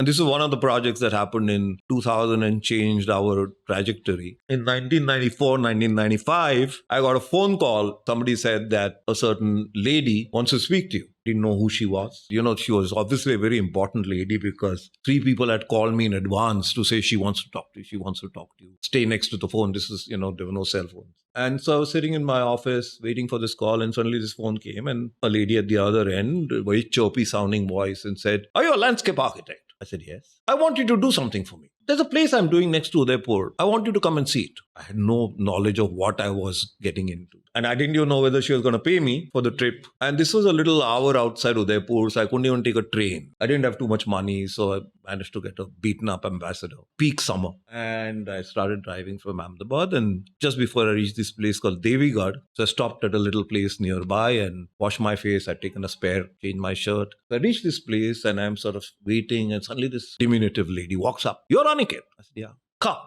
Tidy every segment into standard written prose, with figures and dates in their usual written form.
this is one of the projects that happened in 2000 and changed our trajectory. In 1994, 1995, I got a phone call. Somebody said that a certain lady wants to speak to you. Didn't know who she was. She was obviously a very important lady because 3 people had called me in advance to say she wants to talk to you. She wants to talk to you. Stay next to the phone. This is, there were no cell phones. And so I was sitting in my office waiting for this call, and suddenly this phone came and a lady at the other end, a very chirpy sounding voice, and said, "Are you a landscape architect?" I said, "Yes." "I want you to do something for me. There's a place I'm doing next to Udaipur. I want you to come and see it." I had no knowledge of what I was getting into. And I didn't even know whether she was going to pay me for the trip. And this was a little hour outside Udaipur, so I couldn't even take a train. I didn't have too much money, so I managed to get a beaten up ambassador. Peak summer. And I started driving from Ahmedabad. And just before I reached this place called Devigad, so I stopped at a little place nearby and washed my face. I'd taken a spare, changed my shirt. So I reached this place and I'm sort of waiting, and suddenly this diminutive lady walks up. "You're Aniket?" I said, "Yeah." "Come."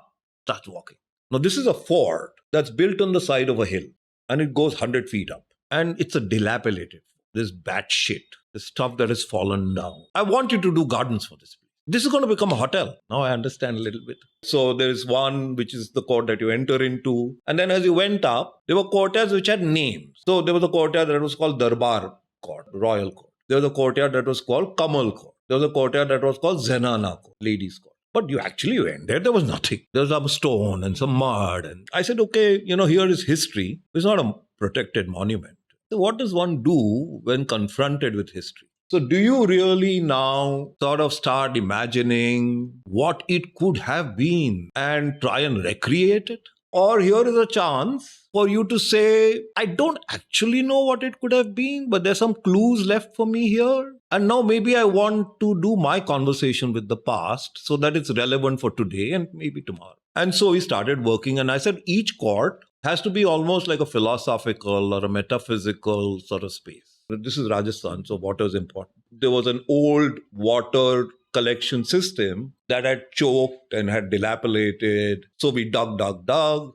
Starts walking. Now, this is a fort that's built on the side of a hill, and it goes 100 feet up. And it's a dilapidated. There's bad shit. There's stuff that has fallen down. "I want you to do gardens for this place. This is going to become a hotel." Now I understand a little bit. So there is one which is the court that you enter into. And then as you went up, there were courtyards which had names. So there was a courtyard that was called Darbar Court, Royal Court. There was a courtyard that was called Kamal Court. There was a courtyard that was called Zenana Court, Ladies Court. But you actually went there was nothing. There was some stone and some mud. And I said, okay, here is history. It's not a protected monument. So what does one do when confronted with history? So do you really now sort of start imagining what it could have been and try and recreate it? Or here is a chance for you to say, I don't actually know what it could have been, but there's some clues left for me here. And now maybe I want to do my conversation with the past so that it's relevant for today and maybe tomorrow. And so we started working, and I said each court has to be almost like a philosophical or a metaphysical sort of space. This is Rajasthan, so water is important. There was an old water collection system that had choked and had dilapidated. So we dug,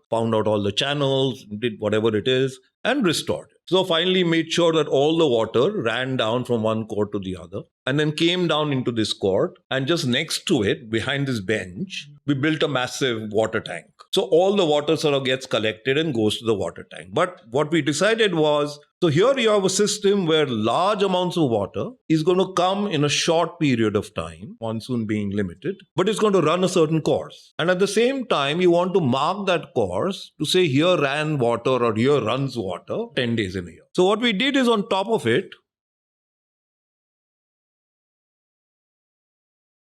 found out all the channels, did whatever it is, and restored it. So finally made sure that all the water ran down from one court to the other and then came down into this court. And just next to it, behind this bench, we built a massive water tank. So all the water sort of gets collected and goes to the water tank. But what we decided was, so here you have a system where large amounts of water is going to come in a short period of time, monsoon being limited, but it's going to run a certain course. And at the same time, you want to mark that course to say here ran water or here runs water 10 days in a year. So what we did is on top of it,